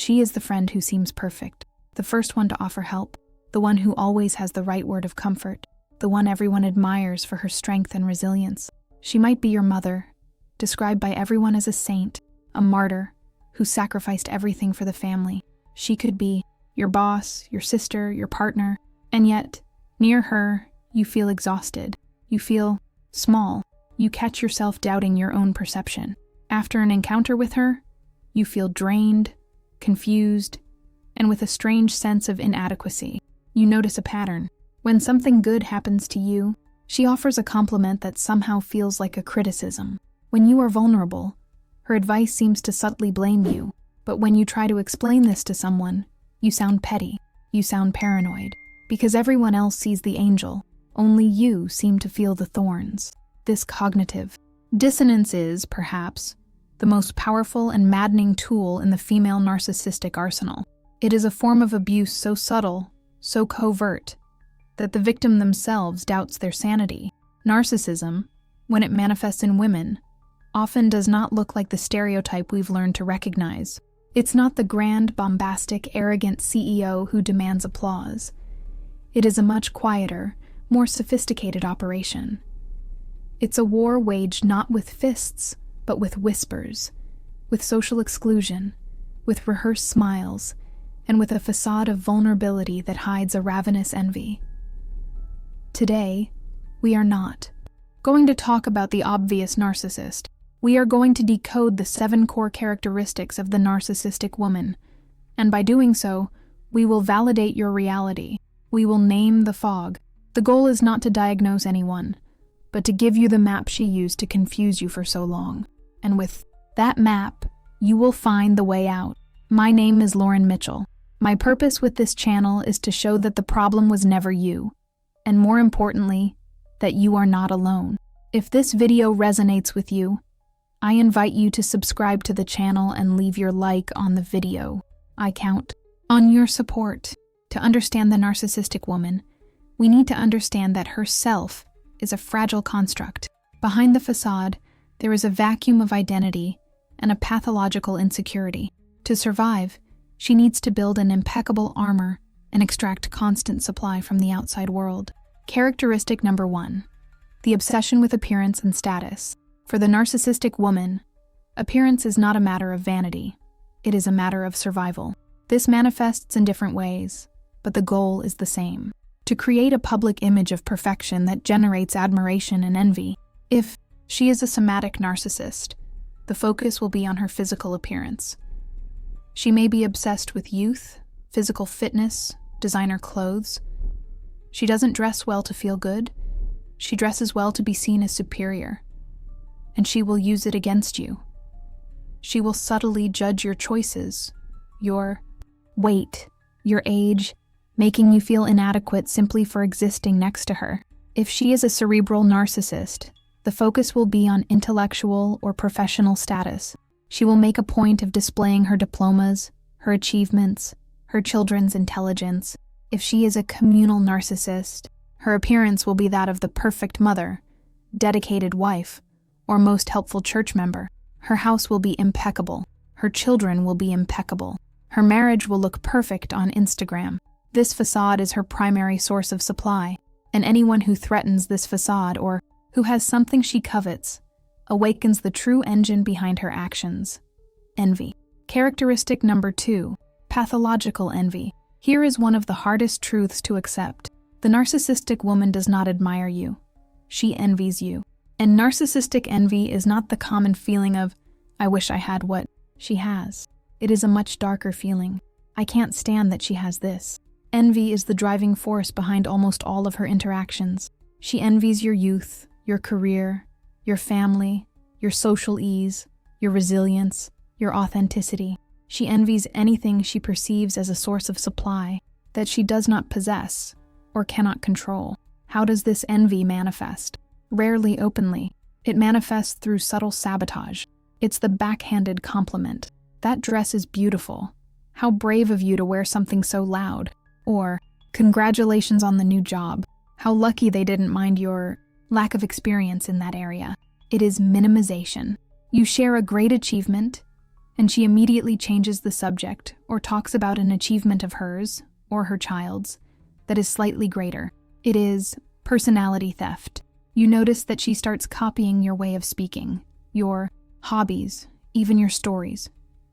She is the friend who seems perfect, the first one to offer help, the one who always has the right word of comfort, the one everyone admires for her strength and resilience. She might be your mother, described by everyone as a saint, a martyr, who sacrificed everything for the family. She could be your boss, your sister, your partner, and yet, near her, you feel exhausted. You feel small. You catch yourself doubting your own perception. After an encounter with her, you feel drained, confused, and with a strange sense of inadequacy. You notice a pattern. When something good happens to you, she offers a compliment that somehow feels like a criticism. When you are vulnerable, her advice seems to subtly blame you. But when you try to explain this to someone, you sound petty. You sound paranoid. Because everyone else sees the angel, only you seem to feel the thorns. This cognitive dissonance is, perhaps, the most powerful and maddening tool in the female narcissistic arsenal. It is a form of abuse so subtle, so covert, that the victim themselves doubts their sanity. Narcissism, when it manifests in women, often does not look like the stereotype we've learned to recognize. It's not the grand, bombastic, arrogant CEO who demands applause. It is a much quieter, more sophisticated operation. It's a war waged not with fists, but with whispers, with social exclusion, with rehearsed smiles, and with a facade of vulnerability that hides a ravenous envy. Today, we are not going to talk about the obvious narcissist. We are going to decode the 7 core characteristics of the narcissistic woman, and by doing so, we will validate your reality. We will name the fog. The goal is not to diagnose anyone, but to give you the map she used to confuse you for so long. And with that map, you will find the way out. My name is Lauren Mitchell. My purpose with this channel is to show that the problem was never you, and more importantly, that you are not alone. If this video resonates with you, I invite you to subscribe to the channel and leave your like on the video. I count on your support. To understand the narcissistic woman, we need to understand that her self is a fragile construct. Behind the facade, there is a vacuum of identity and a pathological insecurity. To survive, she needs to build an impeccable armor and extract constant supply from the outside world. Characteristic number 1, the obsession with appearance and status. For the narcissistic woman, appearance is not a matter of vanity. It is a matter of survival. This manifests in different ways, but the goal is the same: to create a public image of perfection that generates admiration and envy. If she is a somatic narcissist, the focus will be on her physical appearance. She may be obsessed with youth, physical fitness, designer clothes. She doesn't dress well to feel good. She dresses well to be seen as superior. And she will use it against you. She will subtly judge your choices, your weight, your age, making you feel inadequate simply for existing next to her. If she is a cerebral narcissist, the focus will be on intellectual or professional status. She will make a point of displaying her diplomas, her achievements, her children's intelligence. If she is a communal narcissist, her appearance will be that of the perfect mother, dedicated wife, or most helpful church member. Her house will be impeccable. Her children will be impeccable. Her marriage will look perfect on Instagram. This facade is her primary source of supply, and anyone who threatens this facade or who has something she covets awakens the true engine behind her actions: envy. Characteristic number 2, pathological envy. Here is one of the hardest truths to accept. The narcissistic woman does not admire you. She envies you. And narcissistic envy is not the common feeling of, I wish I had what she has. It is a much darker feeling. I can't stand that she has this. Envy is the driving force behind almost all of her interactions. She envies your youth, your career, your family, your social ease, your resilience, your authenticity. She envies anything she perceives as a source of supply that she does not possess or cannot control. How does this envy manifest? Rarely openly. It manifests through subtle sabotage. It's the backhanded compliment. That dress is beautiful. How brave of you to wear something so loud. Or, congratulations on the new job. How lucky they didn't mind your lack of experience in that area. It is minimization. You share a great achievement, and she immediately changes the subject or talks about an achievement of hers, or her child's, that is slightly greater. It is personality theft. You notice that she starts copying your way of speaking, your hobbies, even your stories,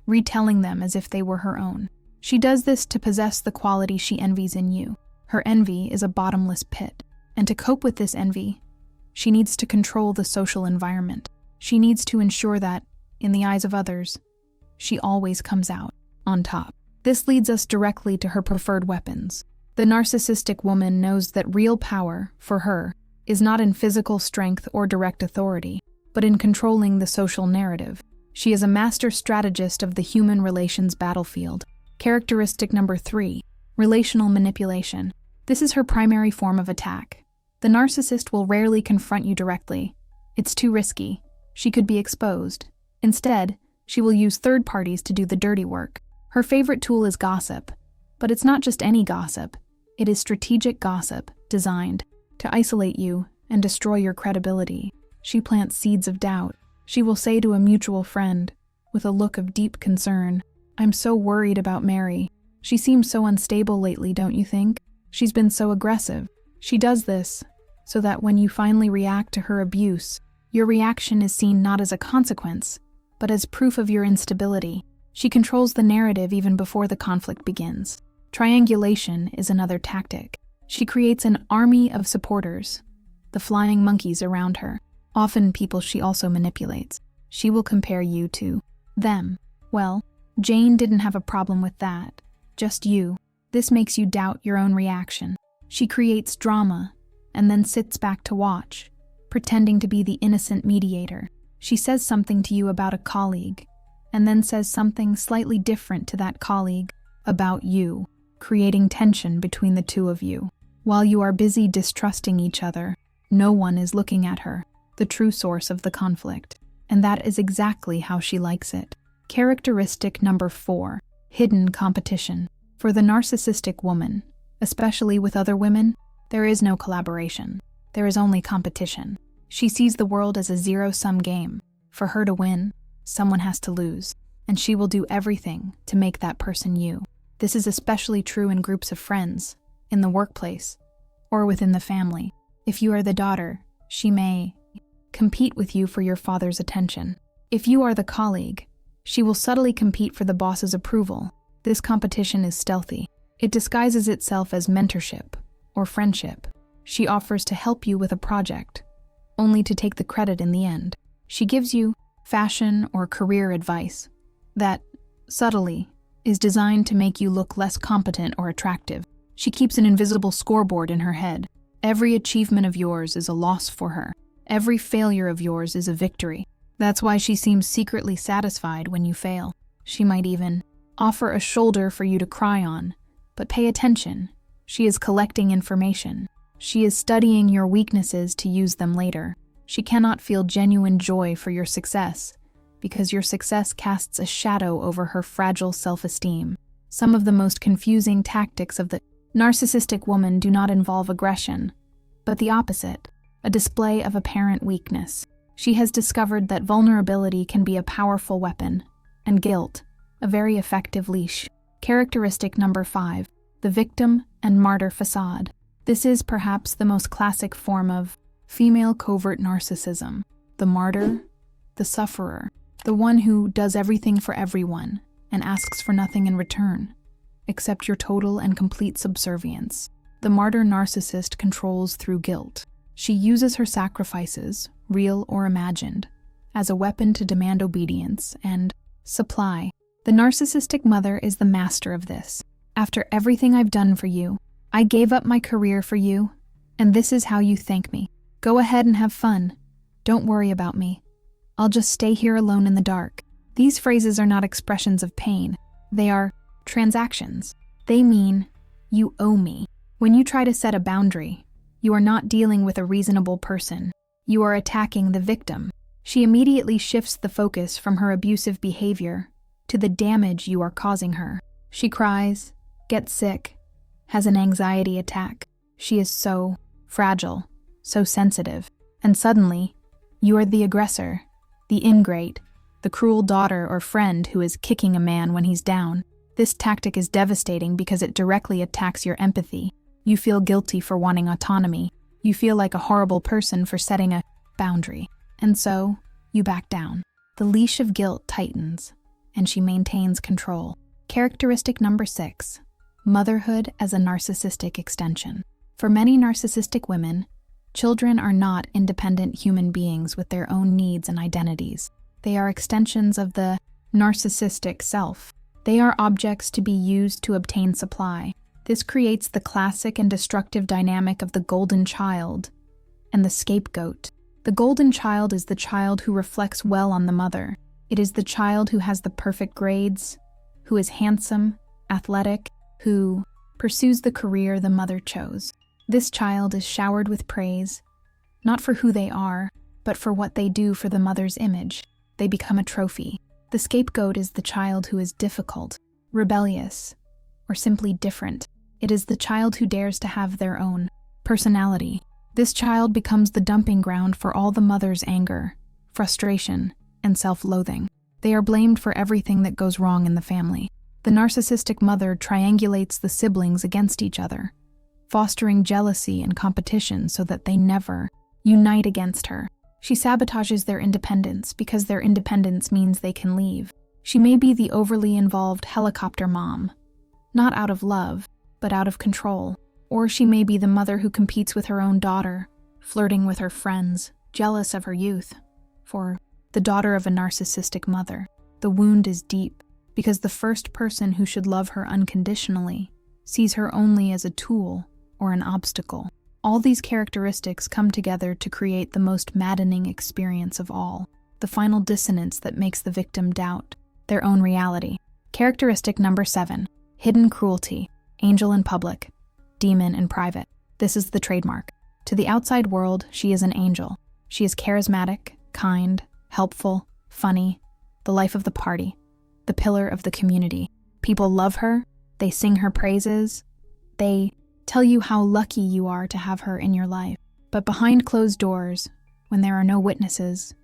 retelling them as if they were her own. She does this to possess the quality she envies in you. Her envy is a bottomless pit, and to cope with this envy, she needs to control the social environment. She needs to ensure that, in the eyes of others, she always comes out on top. This leads us directly to her preferred weapons. The narcissistic woman knows that real power, for her, is not in physical strength or direct authority, but in controlling the social narrative. She is a master strategist of the human relations battlefield. Characteristic number 3, relational manipulation. This is her primary form of attack. The narcissist will rarely confront you directly. It's too risky. She could be exposed. Instead, she will use third parties to do the dirty work. Her favorite tool is gossip. But it's not just any gossip. It is strategic gossip, designed to isolate you and destroy your credibility. She plants seeds of doubt. She will say to a mutual friend, with a look of deep concern, "I'm so worried about Mary. She seems so unstable lately, don't you think? She's been so aggressive." She does this so that when you finally react to her abuse, your reaction is seen not as a consequence, but as proof of your instability. She controls the narrative even before the conflict begins. Triangulation is another tactic. She creates an army of supporters, the flying monkeys around her, often people she also manipulates. She will compare you to them. Well, Jane didn't have a problem with that. Just you. This makes you doubt your own reaction. She creates drama and then sits back to watch, pretending to be the innocent mediator. She says something to you about a colleague, and then says something slightly different to that colleague about you, creating tension between the two of you. While you are busy distrusting each other, no one is looking at her, the true source of the conflict. And that is exactly how she likes it. Characteristic number 4, hidden competition. For the narcissistic woman, especially with other women, there is no collaboration. There is only competition. She sees the world as a zero-sum game. For her to win, someone has to lose, and she will do everything to make that person you. This is especially true in groups of friends, in the workplace, or within the family. If you are the daughter, she may compete with you for your father's attention. If you are the colleague, she will subtly compete for the boss's approval. This competition is stealthy. It disguises itself as mentorship or friendship. She offers to help you with a project, only to take the credit in the end. She gives you fashion or career advice that, subtly, is designed to make you look less competent or attractive. She keeps an invisible scoreboard in her head. Every achievement of yours is a loss for her. Every failure of yours is a victory. That's why she seems secretly satisfied when you fail. She might even offer a shoulder for you to cry on. But pay attention. She is collecting information. She is studying your weaknesses to use them later. She cannot feel genuine joy for your success, because your success casts a shadow over her fragile self-esteem. Some of the most confusing tactics of the narcissistic woman do not involve aggression, but the opposite, a display of apparent weakness. She has discovered that vulnerability can be a powerful weapon, and guilt, a very effective leash. Characteristic number 5, the victim and martyr facade. This is perhaps the most classic form of female covert narcissism. The martyr, the sufferer, the one who does everything for everyone and asks for nothing in return, except your total and complete subservience. The martyr narcissist controls through guilt. She uses her sacrifices, real or imagined, as a weapon to demand obedience and supply. The narcissistic mother is the master of this. After everything I've done for you, I gave up my career for you, and this is how you thank me. Go ahead and have fun. Don't worry about me. I'll just stay here alone in the dark. These phrases are not expressions of pain. They are transactions. They mean, you owe me. When you try to set a boundary, you are not dealing with a reasonable person. You are attacking the victim. She immediately shifts the focus from her abusive behavior to the damage you are causing her. She cries, gets sick, has an anxiety attack. She is so fragile, so sensitive. And suddenly, you are the aggressor, the ingrate, the cruel daughter or friend who is kicking a man when he's down. This tactic is devastating because it directly attacks your empathy. You feel guilty for wanting autonomy. You feel like a horrible person for setting a boundary. And so, you back down. The leash of guilt tightens, and she maintains control. Characteristic number 6. Motherhood as a narcissistic extension. For many narcissistic women, children are not independent human beings with their own needs and identities. They are extensions of the narcissistic self. They are objects to be used to obtain supply. This creates the classic and destructive dynamic of the golden child and the scapegoat. The golden child is the child who reflects well on the mother. It is the child who has the perfect grades, who is handsome, athletic, who pursues the career the mother chose. This child is showered with praise, not for who they are, but for what they do for the mother's image. They become a trophy. The scapegoat is the child who is difficult, rebellious, or simply different. It is the child who dares to have their own personality. This child becomes the dumping ground for all the mother's anger, frustration, and self-loathing. They are blamed for everything that goes wrong in the family. The narcissistic mother triangulates the siblings against each other, fostering jealousy and competition so that they never unite against her. She sabotages their independence because their independence means they can leave. She may be the overly involved helicopter mom, not out of love, but out of control. Or she may be the mother who competes with her own daughter, flirting with her friends, jealous of her youth. For the daughter of a narcissistic mother, the wound is deep because the first person who should love her unconditionally sees her only as a tool or an obstacle. All these characteristics come together to create the most maddening experience of all, the final dissonance that makes the victim doubt their own reality. Characteristic number 7. Hidden cruelty. Angel in public, demon in private. This is the trademark. To the outside world, she is an angel. She is charismatic, kind, helpful, funny, the life of the party, the pillar of the community. People love her, they sing her praises, they tell you how lucky you are to have her in your life. But behind closed doors, when there are no witnesses,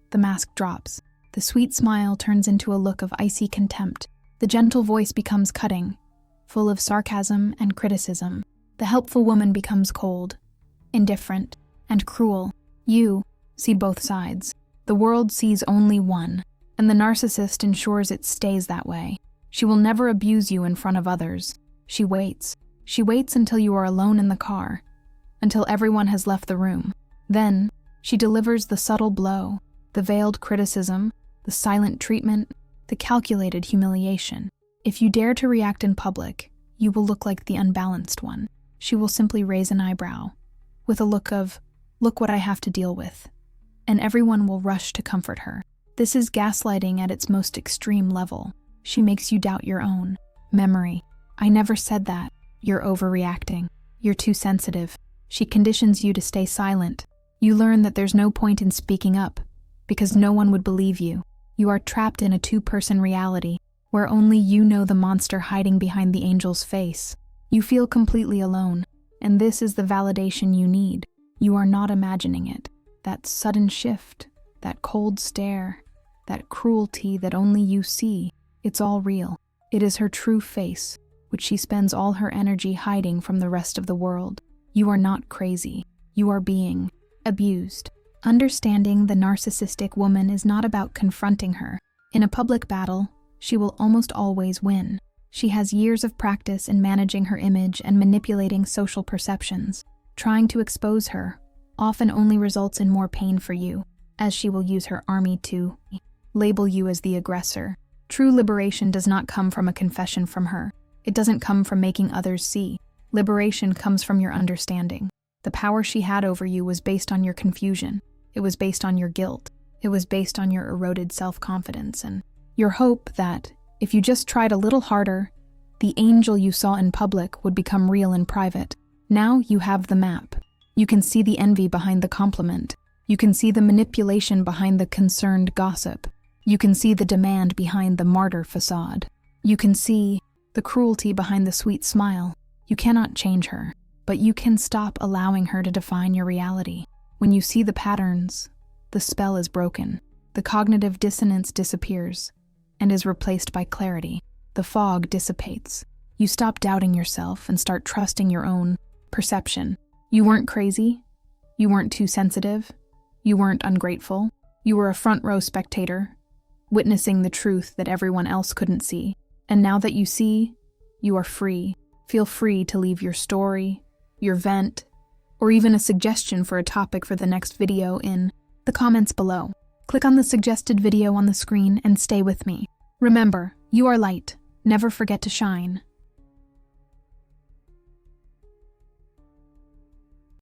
the mask drops. The sweet smile turns into a look of icy contempt. The gentle voice becomes cutting, full of sarcasm and criticism. The helpful woman becomes cold, indifferent, and cruel. You see both sides. The world sees only one, and the narcissist ensures it stays that way. She will never abuse you in front of others. She waits. She waits until you are alone in the car, until everyone has left the room. Then, she delivers the subtle blow, the veiled criticism, the silent treatment, the calculated humiliation. If you dare to react in public, you will look like the unbalanced one. She will simply raise an eyebrow, with a look of, "Look what I have to deal with," and everyone will rush to comfort her. This is gaslighting at its most extreme level. She makes you doubt your own memory. "I never said that. You're overreacting. You're too sensitive." She conditions you to stay silent. You learn that there's no point in speaking up, because no one would believe you. You are trapped in a two-person reality, where only you know the monster hiding behind the angel's face. You feel completely alone, and this is the validation you need. You are not imagining it. That sudden shift, that cold stare, that cruelty that only you see, it's all real. It is her true face, which she spends all her energy hiding from the rest of the world. You are not crazy. You are being abused. Understanding the narcissistic woman is not about confronting her. In a public battle, she will almost always win. She has years of practice in managing her image and manipulating social perceptions. Trying to expose her often only results in more pain for you, as she will use her army to label you as the aggressor. True liberation does not come from a confession from her. It doesn't come from making others see. Liberation comes from your understanding. The power she had over you was based on your confusion. It was based on your guilt. It was based on your eroded self-confidence and your hope that, if you just tried a little harder, the angel you saw in public would become real in private. Now you have the map. You can see the envy behind the compliment. You can see the manipulation behind the concerned gossip. You can see the demand behind the martyr facade. You can see the cruelty behind the sweet smile. You cannot change her, but you can stop allowing her to define your reality. When you see the patterns, the spell is broken. The cognitive dissonance disappears and is replaced by clarity. The fog dissipates. You stop doubting yourself and start trusting your own perception. You weren't crazy. You weren't too sensitive. You weren't ungrateful. You were a front-row spectator, witnessing the truth that everyone else couldn't see. And now that you see, you are free. Feel free to leave your story, your vent, or even a suggestion for a topic for the next video in the comments below. Click on the suggested video on the screen and stay with me. Remember, you are light. Never forget to shine.